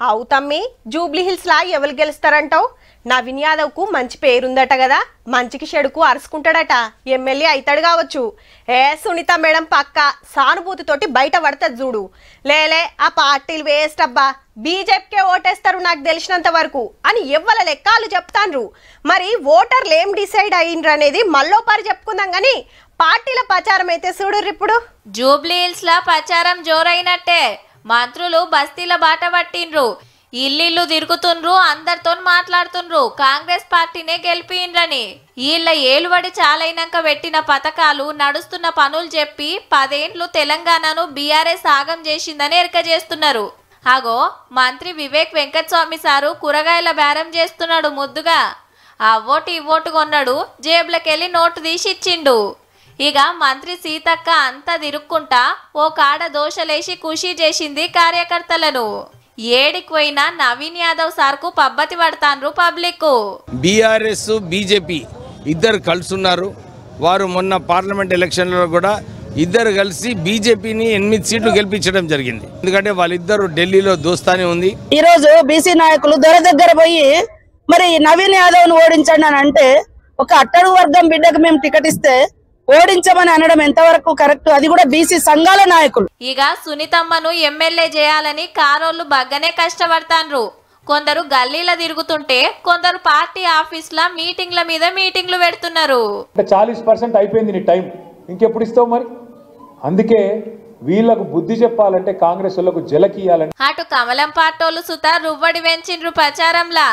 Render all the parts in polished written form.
అవు తమ్మి, Jubilee hills లా ఎవరు గెలుస్తారంటావు? నవీన్ యాదవ్ కు మంచి పేరుందట కదా, మంచికి చెడుకు అరుచుకుంటాడట, ఎమ్మెల్యే అవుతాడు కావచ్చు. సునీత మేడం పక్క సానుభూతితోటి బయట పడతది చూడు. లేలే ఆ పార్టీలు వేస్ట్ అబ్బా, బీజేపీకే ఓటేస్తారు నాకు తెలిసినంత వరకు అని ఎవ్వల లెక్కలు చెప్తాండ్రు. మరి ఓటర్లు ఏం డిసైడ్ అయ్యిండ్రు అనేది మళ్ళోపారి చెప్పుకుందాం గాని పార్టీల ప్రచారం అయితే చూడుర్రు. ఇప్పుడు జూబ్లీ హిల్స్ లా ప్రచారం జోరైనట్టే. మంత్రులు బస్తీల బాట పట్టిండ్రు, ఇల్లు తిరుగుతుండ్రు, అందరితో మాట్లాడుతుండ్రు, కాంగ్రెస్ పార్టీనే గెలిపిండ్రని. వీళ్ళ ఏలుబడి చాలైనాక పెట్టిన పథకాలు, నడుస్తున్న పనులు చెప్పి 10 ఏండ్లు తెలంగాణను బీఆర్ఎస్ ఆగం చేసిందని ఎరక చేస్తున్నారు. అగో మంత్రి వివేక్ వెంకటస్వామి సారు కూరగాయల బేరం చేస్తున్నాడు ముద్దుగా. ఆ ఓటు ఈ ఓటు కొన్నాడు, జేబులకెళ్ళి నోటు తీసి ఇచ్చిండు. ఇక మంత్రి సీతక్క అంతా తిరుక్కుంటా ఓ కాడ దోషలేసి ఖుషి చేసింది కార్యకర్తలను. ఏడికి పోయినా నవీన్ యాదవ్ సార్కు పబ్బతి పడతాన్రు పబ్లిక్. బీఆర్ఎస్ బీజేపీ ఇద్దరు కలుసున్నారు. వారు మొన్న పార్లమెంట్ ఎలక్షన్లలో కూడా ఇద్దరు కలిసి బీజేపీని 8 సీట్లు గెలిపించడం జరిగింది. ఎందుకంటే వాళ్ళిద్దరు ఢిల్లీలో దోస్తానే ఉంది. ఈ రోజు బీసీ నాయకులు దొర దగ్గర పోయి మరి నవీన్ యాదవ్ ను ఓడించండి అని అంటే, ఒక అట్టడుగు వర్గం బిడ్డకు మేము టికెట్ ఇస్తే ఓడించమని అనడం ఎంతవరకు కరెక్ట్? అది కూడా బీసీ సంఘాల నాయకులు. ఇక సునీతమ్మను ఎమ్మెల్యే చేయాలని కారోళ్ళు బగ్గనే కష్టపడతాన్రు. కొందరు గల్లీల తిరుగుతుంటే, కొందరు పార్టీ ఆఫీసుల మీటింగ్ల మీద మీటింగ్లు పెడుతున్నారు. 40% అయిపోయింది నీ టైం, ఇంకెప్పుడు ఇస్తావు మరి? అందుకే వీళ్ళకు బుద్ధి చెప్పాలంటే కాంగ్రెస్ వాళ్ళకు జలకియాలంటే. అటు కమలం పార్టోలు సుత రువ్వడి వెంచిండ్రు ప్రచారంలా.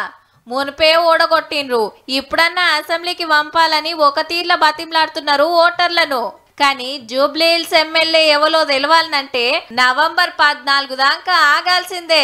మునిపే ఓడగొట్టిండ్రు, ఇప్పుడన్నా అసెంబ్లీకి పంపాలని ఒక తీర్ల బతిమలాడుతున్నారు ఓటర్లను. కానీ జూబ్లీ హిల్స్ ఎమ్మెల్యే ఎవలో తెలవాలనంటే నవంబర్ 14 దాకా ఆగాల్సిందే.